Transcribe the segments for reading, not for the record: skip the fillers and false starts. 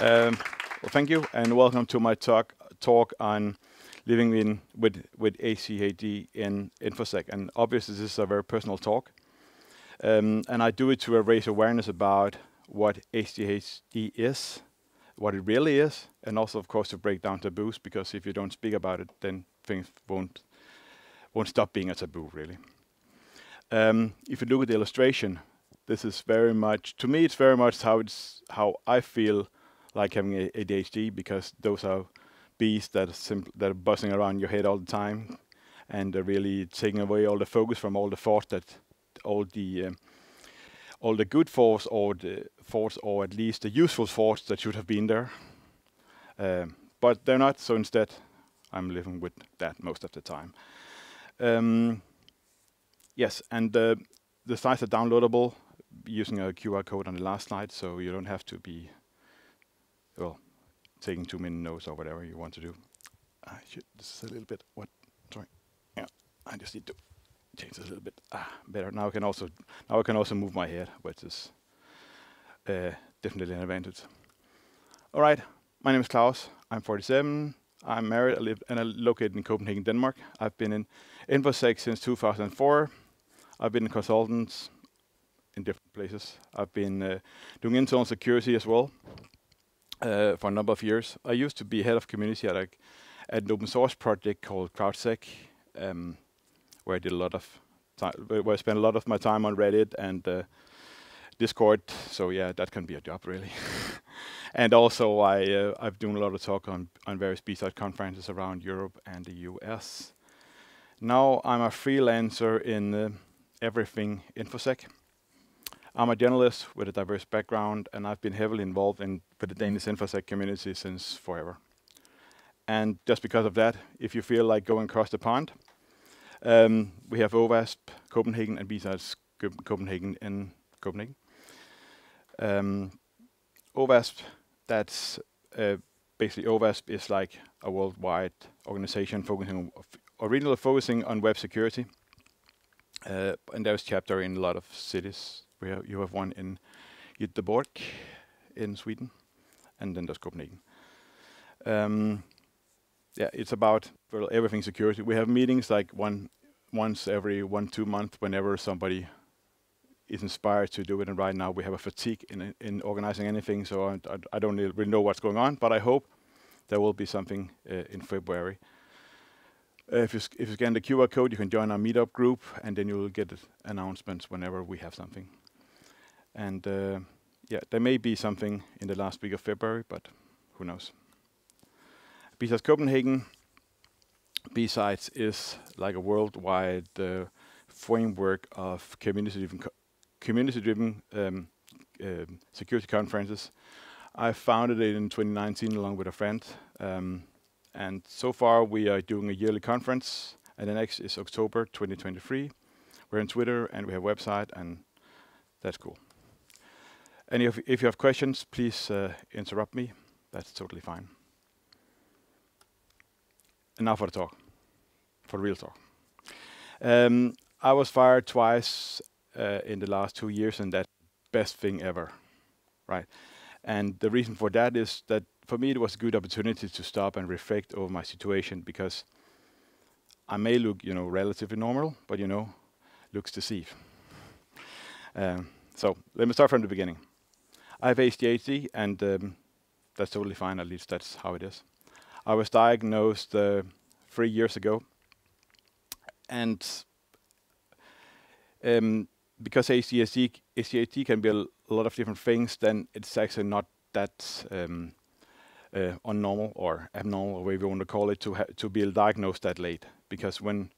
Well, thank you, and welcome to my talk on living with ADHD in Infosec. And obviously, this is a very personal talk, and I do it to raise awareness about what ADHD is, what it really is, and also, of course, to break down taboos. Because if you don't speak about it, then things won't stop being a taboo, really. If you look at the illustration, this is very much, to me, it's very much how I feel like having ADHD, because those are bees that are buzzing around your head all the time, and they're really taking away all the focus from all the thoughts that all the good thoughts or at least the useful thoughts that should have been there, but they're not. So instead, I'm living with that most of the time. Yes, and the slides are downloadable using a QR code on the last slide, so you don't have to be, well, taking too many notes or whatever you want to do. This is a little bit, sorry. Yeah, I just need to change this a little bit. Better. Now I can also move my head, which is definitely an advantage. All right, my name is Klaus. I'm 47. I'm married. I live and I'm located in Copenhagen, Denmark. I've been in Infosec since 2004. I've been a consultant in different places. I've been doing internal security as well for a number of years. I used to be head of community at an open source project called CrowdSec, where I did a lot of where I spent a lot of my time on Reddit and Discord. So yeah, that can be a job, really. And also I've done a lot of talk on various B-side conferences around Europe and the US. Now I'm a freelancer in everything Infosec. I'm a journalist with a diverse background, and I've been heavily involved with the Danish Infosec community since forever. And just because of that, if you feel like going across the pond, we have OWASP Copenhagen and B-Sides Copenhagen in Copenhagen. OWASP, that's basically OWASP is like a worldwide organization originally focusing on web security. And there's chapter in a lot of cities. You have one in Göteborg in Sweden, and then there's Copenhagen. Yeah, it's about everything security. We have meetings like once every 1-2 months whenever somebody is inspired to do it. And right now we have a fatigue in organizing anything, so I don't really know what's going on, but I hope there will be something in February. If you scan the QR code, you can join our meetup group, and then you will get announcements whenever we have something. And yeah, there may be something in the last week of February, but who knows? B-Sides Copenhagen, B-Sides is like a worldwide framework of community-driven security conferences. I founded it in 2019 along with a friend. And so far, we are doing a yearly conference, and the next is October 2023. We're on Twitter, and we have a website, and that's cool. And if you have questions, please interrupt me. That's totally fine. And now for the talk, for the real talk. I was fired twice in the last 2 years, and that's the best thing ever, right? And the reason for that is that for me, it was a good opportunity to stop and reflect over my situation, because I may look, relatively normal, but looks deceive. So let me start from the beginning. I have ADHD, and that's totally fine. At least that's how it is. I was diagnosed 3 years ago, and because ADHD can be a lot of different things, then it's actually not that unnormal or abnormal, or whatever you want to call it, to be diagnosed that late. Because when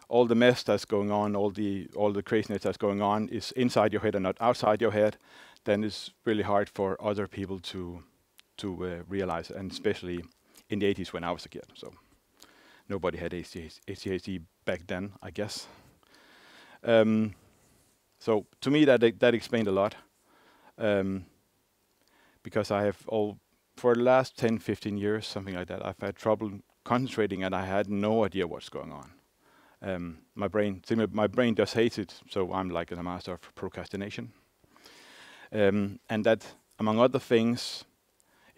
all the mess that's going on, all the craziness that's going on is inside your head and not outside your head, then it's really hard for other people to realize, and especially in the 80s when I was a kid. So nobody had ADHD back then, I guess. So to me, that explained a lot, because I have for the last 10, 15 years, something like that, I've had trouble concentrating, and I had no idea what's going on. My brain just hates it, so I'm like a master of procrastination. And that, among other things,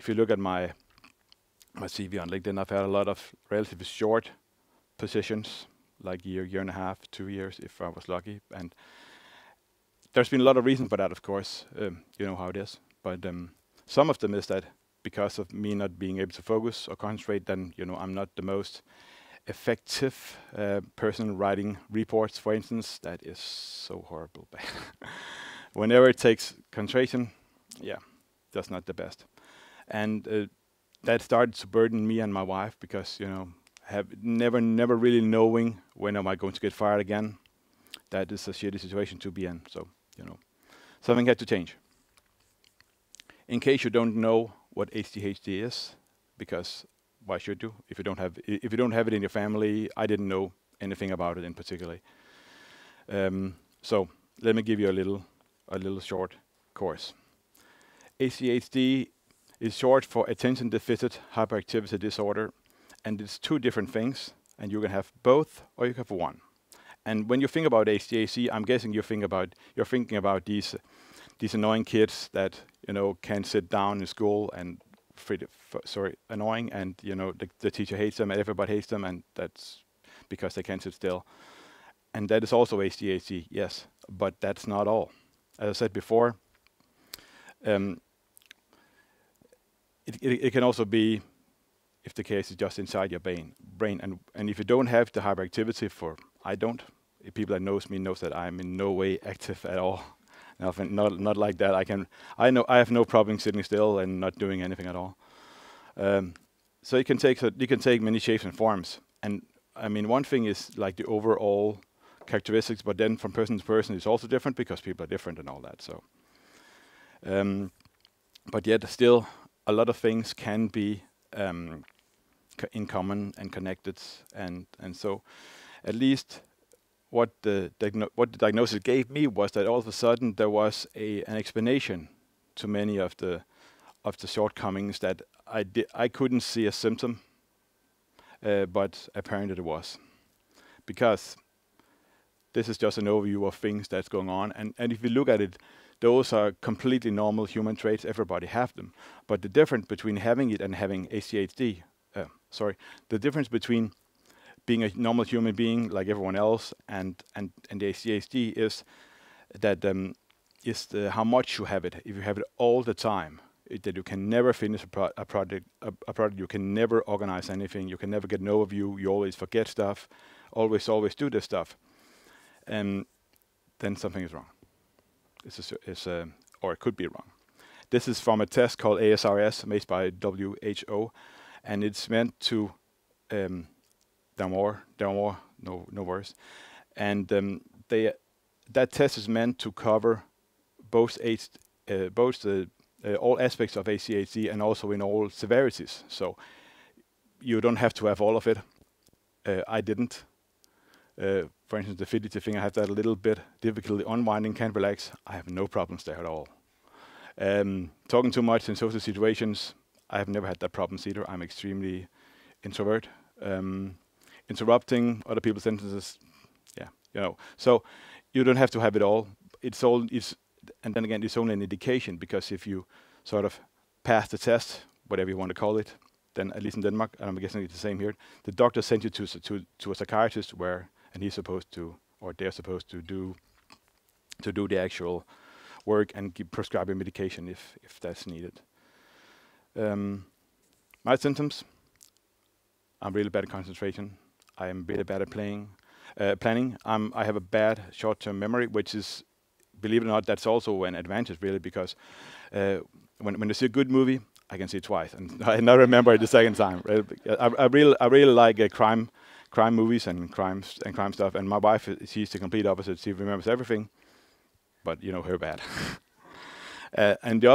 if you look at my CV on LinkedIn, I've had a lot of relatively short positions, like year and a half, 2 years, if I was lucky. And there's been a lot of reasons for that, of course. You know how it is. But some of them is that because of me not being able to focus or concentrate, then I'm not the most effective person writing reports, for instance. That is so horrible. Whenever it takes concentration, yeah, that's not the best. And that started to burden me and my wife because, have never really knowing when am I going to get fired again. That is a shitty situation to be in. So, something had to change. In case you don't know what ADHD is, because why should you? If you don't have it in your family, I didn't know anything about it in particular. So let me give you a little short course. ADHD is short for attention deficit hyperactivity disorder, and it's two different things, and you can have both or you can have one. And when you think about ADHD, I'm guessing you're thinking about these annoying kids that can't sit down in school and annoying, and the teacher hates them and everybody hates them, and that's because they can't sit still. And that is also ADHD, yes, but that's not all. As I said before, it can also be if the case is just inside your brain, and if you don't have the hyperactivity I don't. People that knows me knows that I'm in no way active at all. Nothing, not like that. I have no problem sitting still and not doing anything at all. So it can take many shapes and forms. And I mean, one thing is like the overall characteristics, but then from person to person it's also different because people are different and all that. So, but yet still a lot of things can be in common and connected, and so at least what the diagnosis gave me was that all of a sudden there was an explanation to many of the shortcomings that I couldn't see a symptom, but apparently it was, because this is just an overview of things that's going on, and if you look at it, those are completely normal human traits. Everybody have them, but the difference between having it and having ADHD, the difference between being a normal human being like everyone else and the ADHD is that how much you have it. If you have it all the time, that you can never finish a project, you can never organize anything, you can never get an overview, you always forget stuff, always do this stuff, and then something is wrong. Or it could be wrong. This is from a test called ASRS made by WHO, and it's meant to no worse. And that test is meant to cover both all aspects of ADHD and also in all severities. So you don't have to have all of it. I didn't. For instance, the fidgety thing, I have that a little bit difficulty unwinding, can't relax. I have no problems there at all. Talking too much in social situations, I have never had that problems either. I'm extremely introvert. Interrupting other people's sentences, so you don't have to have it all. And then again, it's only an indication, because if you sort of pass the test, whatever you want to call it, then at least in Denmark, and I'm guessing it's the same here, the doctor sends you to a psychiatrist and he's supposed to, or they're supposed to do the actual work and prescribe a medication if that's needed. My symptoms: I'm really bad at concentration. I am really bad at planning. I have a bad short-term memory, which is, believe it or not, that's also an advantage really, because when I see a good movie, I can see it twice, and I not remember it the second time. I really like crime movies and crime stuff. And my wife, she's the complete opposite. She remembers everything, but her bad. And the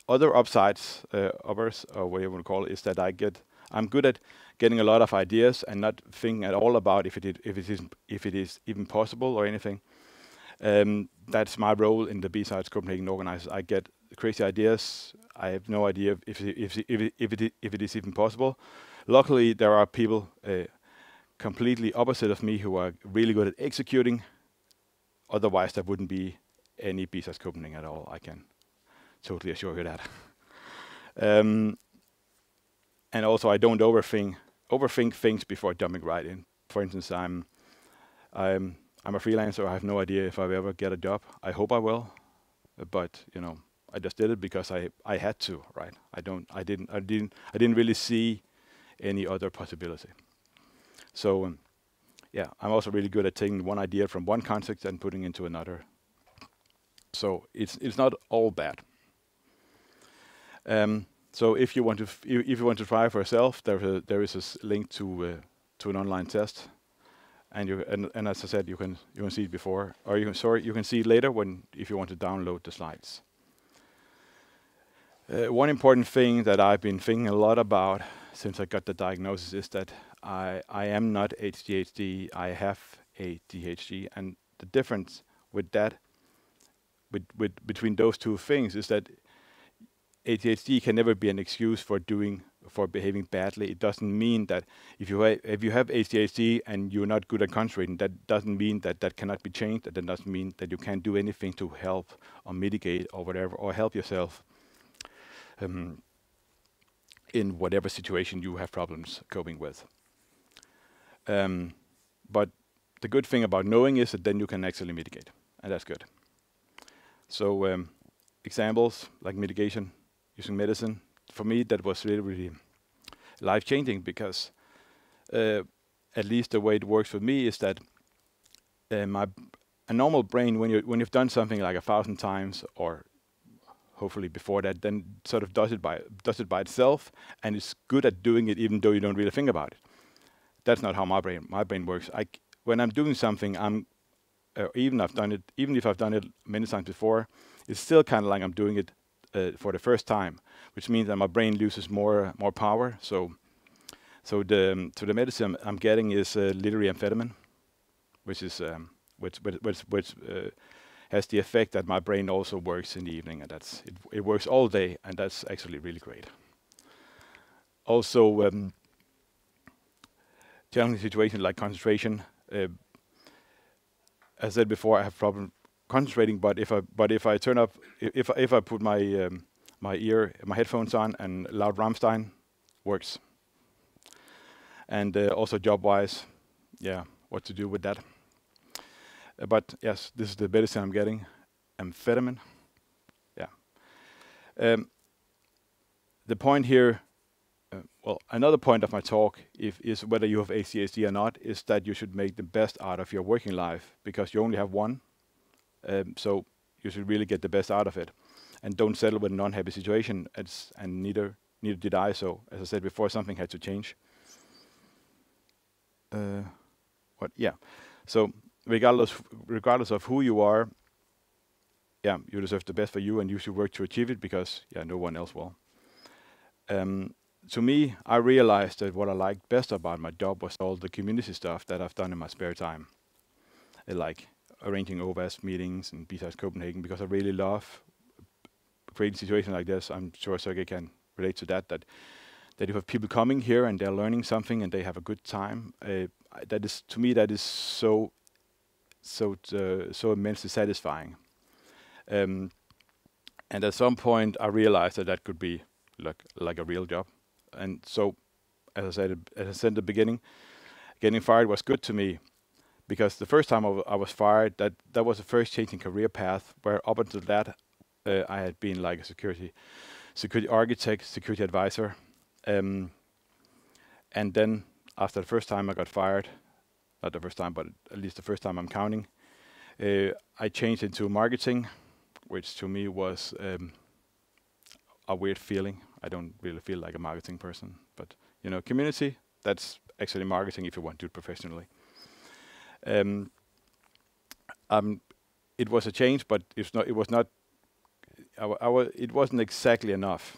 other upsides, or what you want to call it, is that I'm good at getting a lot of ideas and not thinking at all about if it is even possible or anything. That's my role in the B-Sides Copenhagen organizers. I get crazy ideas. I have no idea if it is even possible. Luckily, there are people completely opposite of me who are really good at executing. Otherwise, there wouldn't be any B-Sides Copenhagen at all. I can totally assure you that. Um, and also, I don't overthink things before jumping right in. For instance, I'm I'm a freelancer. I have no idea if I'll ever get a job. I hope I will, but I just did it because I had to, right? I didn't really see any other possibility. So yeah, I'm also really good at taking one idea from one context and putting into another. So it's not all bad. So if you want to if you want to try for yourself, there is a link to an online test, and as I said, you can see it before, or you can see it later if you want to download the slides. One important thing that I've been thinking a lot about since I got the diagnosis is that I am not ADHD. I have ADHD, and the difference with that, between those two things, is that ADHD can never be an excuse for behaving badly. It doesn't mean that if you have ADHD and you're not good at concentrating, that doesn't mean that cannot be changed. That doesn't mean that you can't do anything to help or mitigate or whatever, or help yourself in whatever situation you have problems coping with. But the good thing about knowing is that then you can actually mitigate, and that's good. So examples like mitigation using medicine, for me that was really, really life-changing, because at least the way it works for me is that a normal brain, when you've done something like 1,000 times, or hopefully before that, then sort of does it by itself, and it's good at doing it even though you don't really think about it. That's not how my brain works. When I'm doing something, even if I've done it many times before, it's still kind of like I'm doing it for the first time, which means that my brain loses more power. So the medicine I'm getting is literally amphetamine, which has the effect that my brain also works in the evening, and it works all day, and that's actually really great. Also, challenging situations like concentration. As I said before, I have problem concentrating, but if I turn up, if I put my headphones on, and loud Rammstein, works. And also job-wise, yeah, what to do with that. But yes, this is the medicine I'm getting, amphetamine. Yeah. The point here, another point of my talk is whether you have ADHD or not, is that you should make the best out of your working life, because you only have one. So you should really get the best out of it, and don't settle with an unhappy situation. And neither did I. So as I said before, something had to change. So regardless of who you are, yeah, you deserve the best for you, and you should work to achieve it, because no one else will. To me, I realized that what I liked best about my job was all the community stuff that I've done in my spare time, like arranging OVAS meetings and besides Copenhagen, because I really love creating situations like this. I'm sure Sergey can relate to that you have people coming here and they're learning something and they have a good time. That is, to me, that is so immensely satisfying. And at some point, I realized that could be like a real job. And so, as I said in the beginning, getting fired was good to me, because the first time I was fired, that was the first change in career path, where up until that, I had been like a security architect, security advisor. And then after the first time I got fired, not the first time, but at least the first time I'm counting, I changed into marketing, which to me was a weird feeling. I don't really feel like a marketing person, but community, that's actually marketing if you want to do it professionally. It was a change, but it wasn't exactly enough,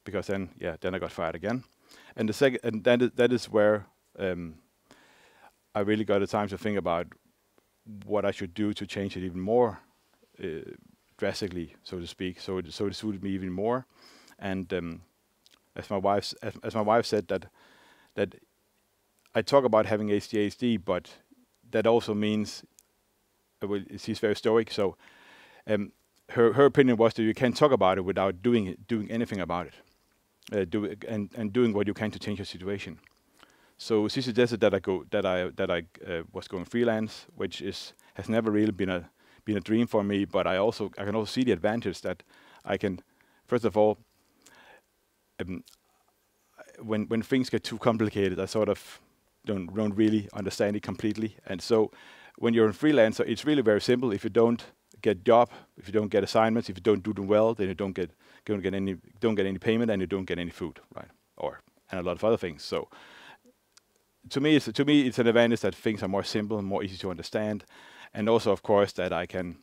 because then I got fired again, and that is where I really got the time to think about what I should do to change it even more drastically, so to speak, so it suited me even more. And as my wife said, that I talk about having ADHD, but that also means, she's very stoic, so her opinion was that you can't talk about it without doing anything about it, and doing what you can to change your situation. So she suggested that I was going freelance, which has never really been a dream for me. But I can also see the advantage that I can, first of all, um, when things get too complicated, I sort of don't really understand it completely. And so when you're a freelancer, it's really very simple. If you don't get job, if you don't get assignments, if you don't do them well, then you don't get any payment, and you don't get any food, right? And a lot of other things. So to me, it's an advantage that things are more simple and more easy to understand, and also, of course, that I can,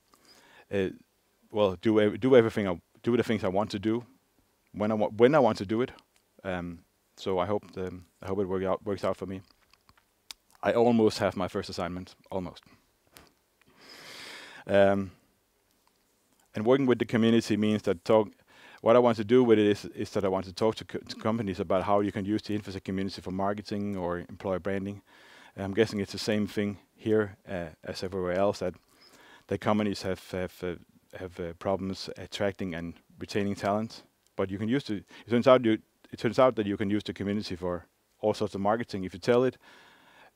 do the things I want to do when I want to do it. So I hope it works out for me. I almost have my first assignment, almost. And working with the community means that what I want to do with it is that I want to talk to companies about how you can use the Infosec community for marketing or employer branding. I'm guessing it's the same thing here as everywhere else, that companies have problems attracting and retaining talent. But you can use it turns out that you can use the community for all sorts of marketing if you tell it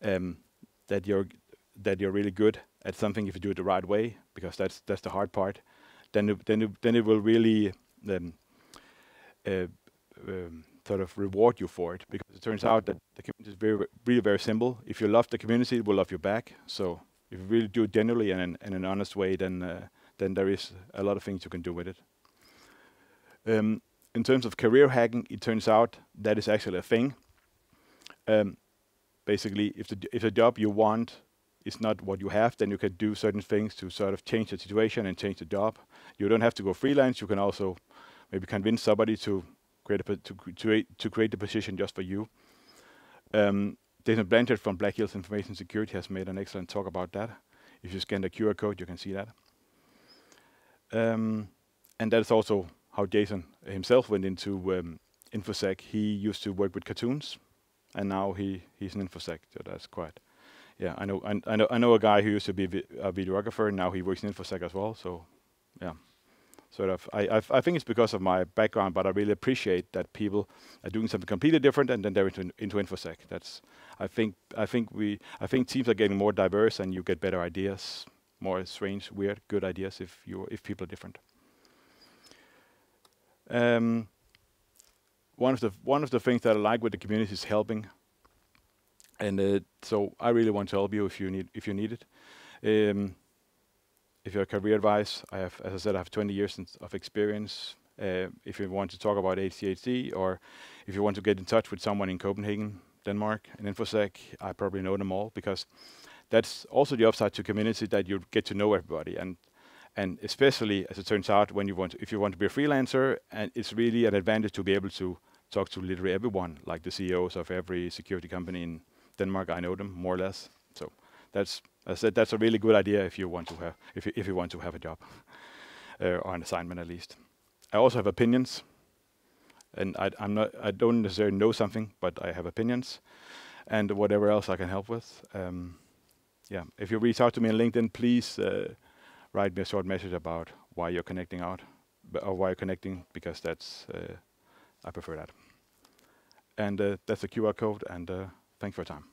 that you're really good at something, if you do it the right way, because that's the hard part. Then it will really sort of reward you for it, because it turns out that the community is really very simple. If you love the community, it will love you back. So if you really do it genuinely and in an honest way, then there is a lot of things you can do with it. In terms of career hacking, it turns out that is actually a thing. Basically, if the job you want is not what you have, then you can do certain things to sort of change the situation and change the job. You don't have to go freelance. You can also maybe convince somebody to create the position just for you. Jason Blanchard from Black Hills Information Security has made an excellent talk about that. If you scan the QR code, you can see that. And that's also how Jason himself went into Infosec. He used to work with cartoons, and now he's an Infosec. So that's quite. Yeah, I know a guy who used to be a videographer, and now he works in Infosec as well. So, yeah, sort of. I think it's because of my background, but I really appreciate that people are doing something completely different, and then they're into Infosec. I think teams are getting more diverse, and you get better ideas, more strange, weird, good ideas if people are different. One of the things that I like with the community is helping. And so I really want to help you if you need it. If you're a career advice, as I said, I have 20 years of experience. If you want to talk about HCHD, or if you want to get in touch with someone in Copenhagen, Denmark, and Infosec, I probably know them all, because that's also the upside to community, that you get to know everybody, and especially, as it turns out, if you want to be a freelancer, and it's really an advantage to be able to talk to literally everyone, like the CEOs of every security company in Denmark. I know them more or less. So as I said, that's a really good idea if you want to have a job or an assignment at least. I also have opinions, and I don't necessarily know something, but I have opinions, and whatever else I can help with. Yeah, if you reach out to me on LinkedIn, please write me a short message about why you're connecting or why you're connecting, because I prefer that. And that's the QR code, and thanks for your time.